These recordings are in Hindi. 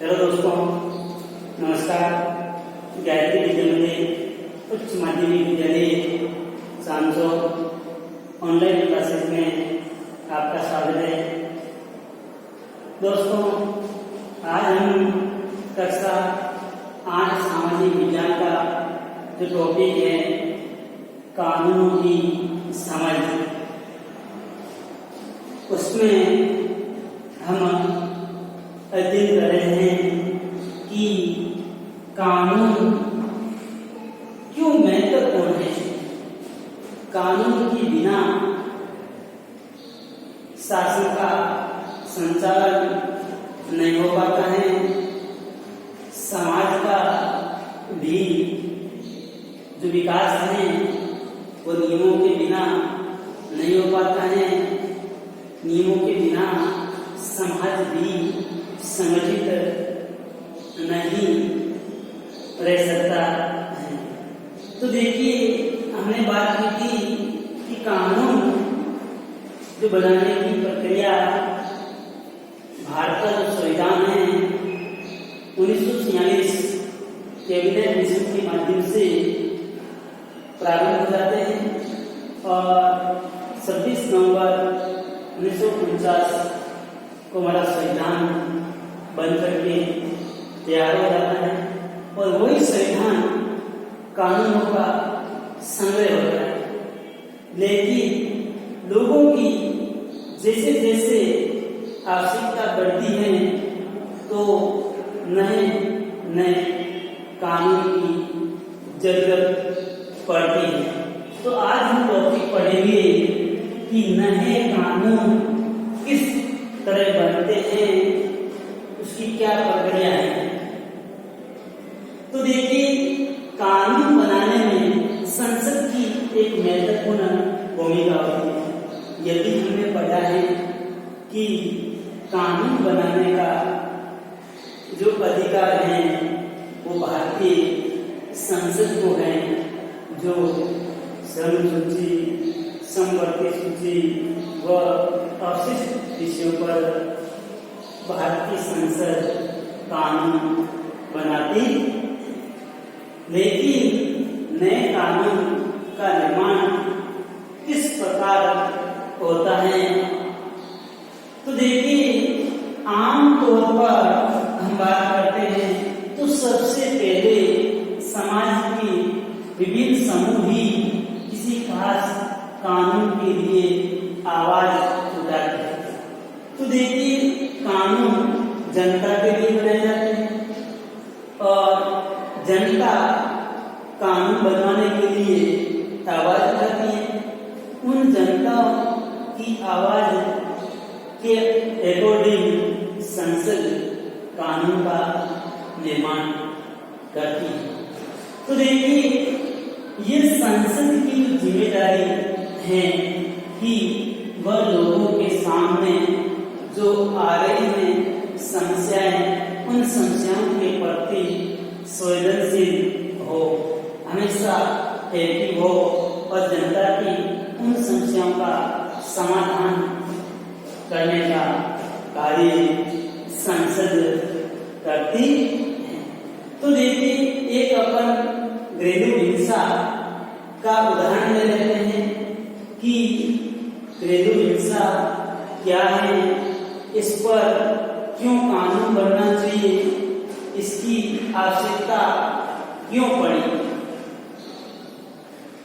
हेलो दोस्तों, नमस्कार। गायत्री विद्यालय उच्च माध्यमिक विद्यालय सांसो ऑनलाइन क्लासेस में आपका स्वागत है। दोस्तों, आज हम कक्षा 8 सामाजिक विज्ञान का जो टॉपिक है कानूनों की समझ, उसमें हम अध्ययन कर रहे हैं कि कानून क्यों महत्वपूर्ण है। कानून के बिना शासन का संचालन नहीं हो पाता है, समाज का भी जो विकास है वो नियमों के बिना नहीं हो पाता है। नियमों के बिना समाज भी संगठित नहीं रह सकता है। तो देखिए, हमने बात की थी कि कानून जो बनाने की प्रक्रिया भारत का जो संविधान है 1946 कैबिनेट मिशन के माध्यम से प्रारंभ हो जाते हैं और 26 नवंबर 1949 को हमारा संविधान बन करके तैयार हो जाता है और वही संविधान कानूनों का संग्रह होता है। लेकिन लोगों की जैसे जैसे आवश्यकता बढ़ती है तो नए नए कानून की जरूरत पड़ती है। तो आज हम टॉपिक पढ़ेंगे कि नए कानून किस तरह बनते हैं, उसकी क्या प्रक्रिया है। तो देखिए, कानून बनाने में संसद की एक महत्वपूर्ण भूमिका होती है। यदि हमने पढ़ा है कि कानून बनाने का जो अधिकार है वो भारतीय संसद को है, जो श्रम सूची, संपत्ति सूची व अवशिष्ट विषयों पर भारतीय संसद कानून बनाती। लेकिन नए कानून का निर्माण किस प्रकार होता है, तो देखिए, आमतौर पर हम बात करते हैं तो सबसे पहले समाज के विभिन्न समूह ही किसी खास कानून के लिए आवाज उठाते हैं। तो देखिए, कानून जनता के लिए बनाए जाते हैं और जनता कानून बनवाने के लिए आवाज उठाती है। उन जनता की आवाज के अकॉर्डिंग संसद कानून का निर्माण करती है। तो देखिए, ये संसद की जिम्मेदारी है कि वह लोगों के सामने जो आ रही हैं समस्याएं, उन समस्याओं के प्रति संवेदनशील हो, हमेशा एक्टिव हो और जनता की उन समस्याओं का समाधान करने का कार्य संसद करती है। तो देखिए, एक अपन घरेलू हिंसा का उदाहरण ले लेते हैं कि घरेलू हिंसा क्या है, इस पर क्यों कानून बनना चाहिए, इसकी आवश्यकता क्यों पड़ी।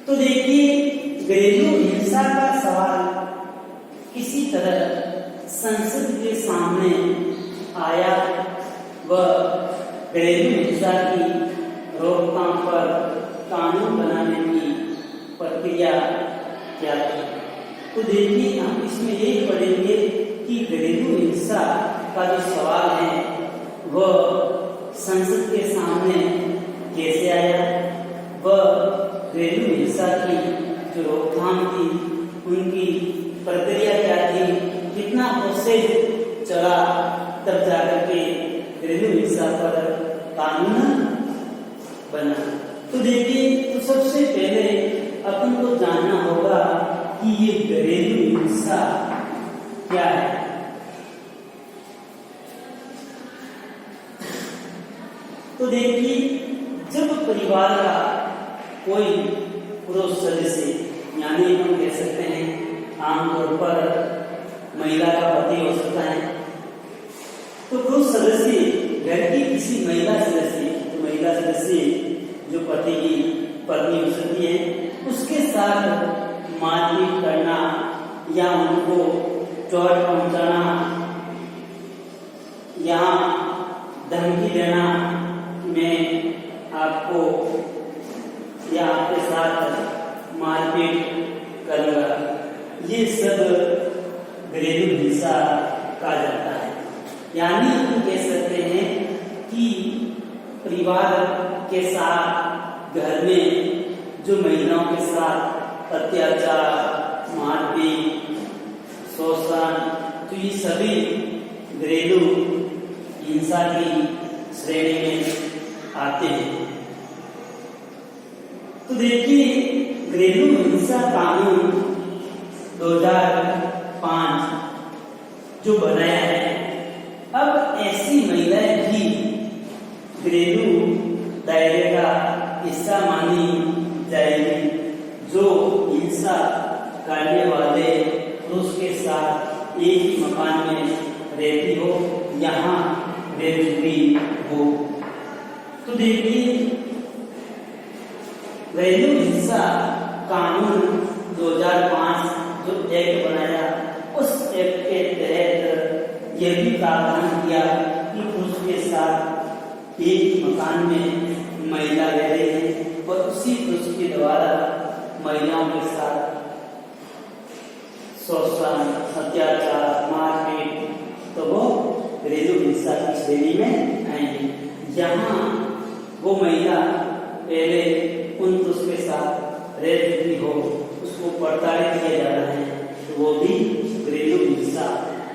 तो देखिए, घरेलू हिंसा का सवाल किसी तरह संसद के सामने आया व घरेलू हिंसा की रोकथाम पर कानून बनाने की प्रक्रिया क्या थी। तो देखिए, हम इसमें यही पढ़ेंगे कि घरेलू हिंसा का जो सवाल है वह संसद के सामने कैसे आया, वह घरेलू हिंसा की जो रोकथाम थी उनकी प्रक्रिया क्या थी, कितना प्रोसेस चला, तब जाकर के घरेलू हिंसा पर कानून बना। तो देखिए, तो सबसे पहले अपन को जानना होगा कि ये घरेलू हिंसा क्या है। तो देखिए, जब परिवार का कोई पुरुष सदस्य, यानी हम कह सकते हैं आमतौर पर महिला का पति हो सकता है, तो पुरुष सदस्य घर की किसी महिला सदस्य जो पति की पत्नी हो सकती है, उसके साथ मारपीट करना या उनको चोट पहुंचाना या धमकी देना, मैं आपको या आपके साथ मारपीट करूंगा, ये सब घरेलू हिंसा कहा जाता है। यानी हम कह सकते हैं कि परिवार के साथ घर में जो महिलाओं के साथ अत्याचार, मारपीट, शोषण, तो ये सभी घरेलू हिंसा की श्रेणी में आते हैं। तो देखिए, घरेलू हिंसा कानून 2005 जो बनाया है, अब ऐसी महिलाएं भी घरेलू दायरे का हिस्सा मानी जाएगी जो हिंसा करने वाले पुरुष के साथ एक ही मकान में रहती हो, यहाँ रहती हो। तो देखिए, घरेलू हिंसा कानून 2005 जो एक्ट बनाया, उस एक्ट के तहत यह भी प्रावधान किया कि पुरुष के साथ एक ही मकान में महिला रह रही है और उसी पुरुष के द्वारा महिलाओं के साथ शोषण, अत्याचार, मारपीट, तो वो घरेलू हिंसा की श्रेणी में आएंगे। यहाँ वो महिला पहले उन पुरुष के साथ रह चुकी हो, उसको प्रताड़ित किया जा रहा है, तो वो भी घरेलू हिंसा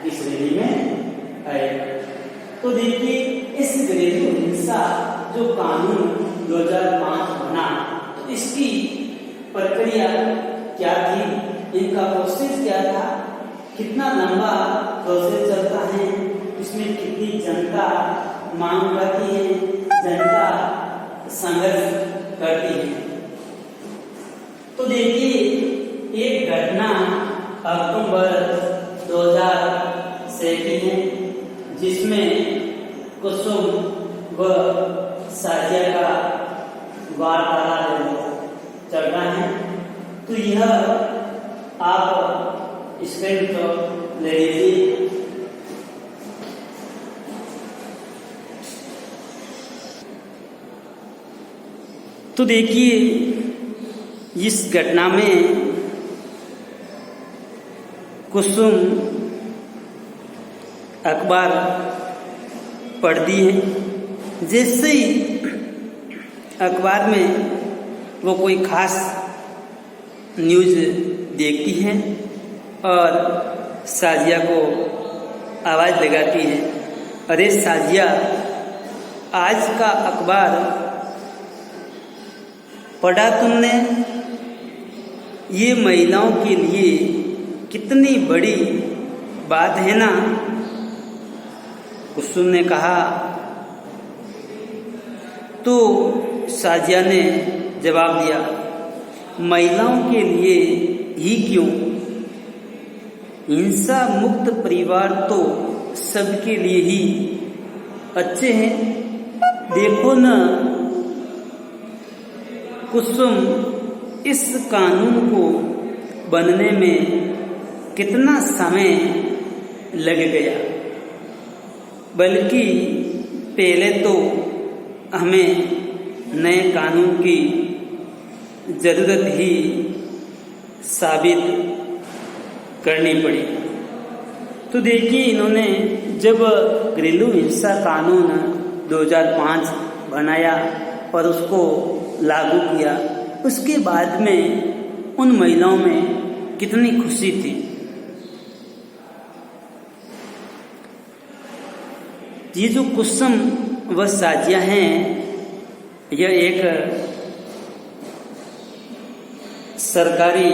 की श्रेणी में आएगा। तो देखिए, इस घरेलू हिंसा जो कानून 2005 बना, तो इसकी प्रक्रिया क्या थी, इनका प्रोसेस क्या था, कितना लंबा प्रोसेस चलता है, इसमें कितनी जनता मांग करती है, जनता संघर्ष करती है। तो देखिए, एक घटना अक्टूबर 2000 से की है, जिसमें कुसुम व साजिया का वार्तालाप चल रहा है। तो यह आप स्क्रीन पर ले लीजिए। तो देखिए, इस घटना में कुसुम अखबार पढ़ती है। जैसे ही अखबार में वो कोई खास न्यूज़ देखती है और साजिया को आवाज़ लगाती है, अरे साजिया, आज का अखबार पढ़ा तुमने? ये महिलाओं के लिए कितनी बड़ी बात है ना। कुसुम ने कहा। तो साजिया ने जवाब दिया, महिलाओं के लिए ही क्यों, हिंसा मुक्त परिवार तो सबके लिए ही अच्छे हैं। देखो न कुसुम, इस कानून को बनने में कितना समय लग गया, बल्कि पहले तो हमें नए कानून की जरूरत ही साबित करनी पड़ी। तो देखिए, इन्होंने जब घरेलू हिंसा कानून 2005 बनाया और उसको लागू किया, उसके बाद में उन महिलाओं में कितनी खुशी थी। ये जो कुसुम व साजिया हैं, यह एक सरकारी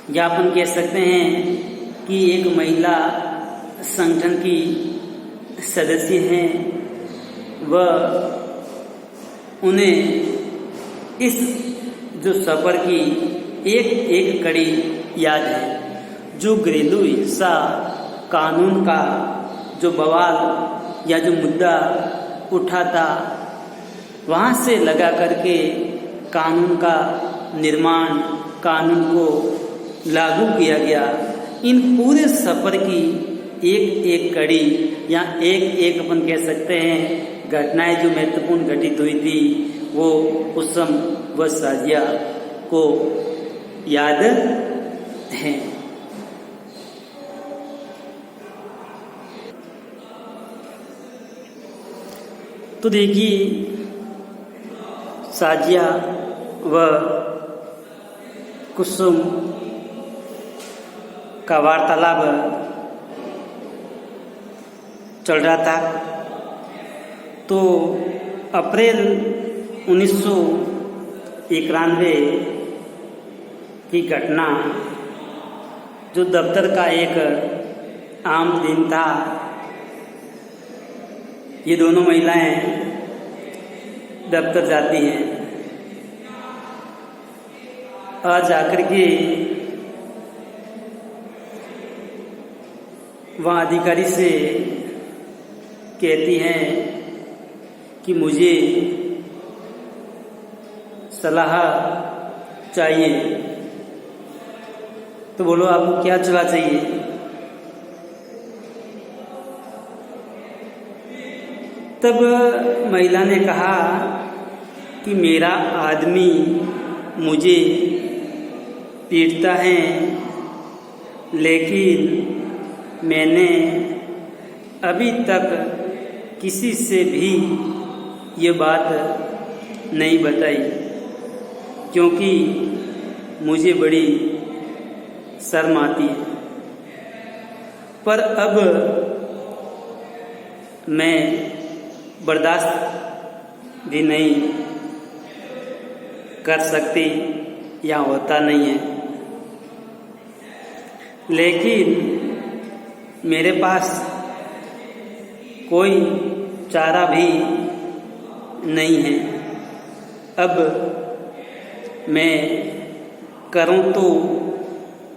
या अपन कह सकते हैं कि एक महिला संगठन की सदस्य हैं वह उन्हें इस जो सफ़र की एक एक कड़ी याद है। जो घरेलू हिंसा कानून का जो बवाल या जो मुद्दा उठा था, वहाँ से लगा करके कानून का निर्माण, कानून को लागू किया गया। इन पूरे सफ़र की एक एक कड़ी या एक एक अपन कह सकते हैं घटनाएं जो महत्वपूर्ण घटित हुई थी, वो उस समय व साजिया को याद है। तो देखिए, साजिया व कुसुम का वार्तालाप चल रहा था। तो अप्रैल 1991 की घटना, जो दफ्तर का एक आम दिन था, ये दोनों महिलाएं दफ्तर जाती हैं। आज जाकर के वहाँ अधिकारी से कहती हैं कि मुझे सलाह चाहिए। तो बोलो आपको क्या सलाह चाहिए? तब महिला ने कहा कि मेरा आदमी मुझे पीटता है, लेकिन मैंने अभी तक किसी से भी ये बात नहीं बताई, क्योंकि मुझे बड़ी शर्म आती है। पर अब मैं बर्दाश्त भी नहीं कर सकती या होता नहीं है, लेकिन मेरे पास कोई चारा भी नहीं है। अब मैं करूं तो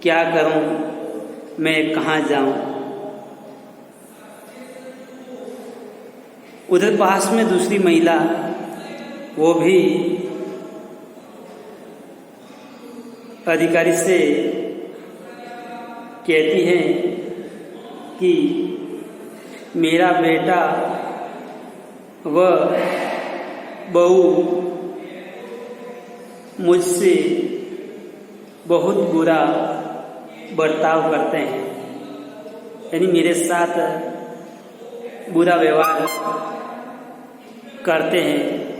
क्या करूं, मैं कहाँ जाऊं? उधर पास में दूसरी महिला, वो भी अधिकारी से कहती है कि मेरा बेटा व बहू मुझसे बहुत बुरा बर्ताव करते हैं, यानी मेरे साथ बुरा व्यवहार करते हैं।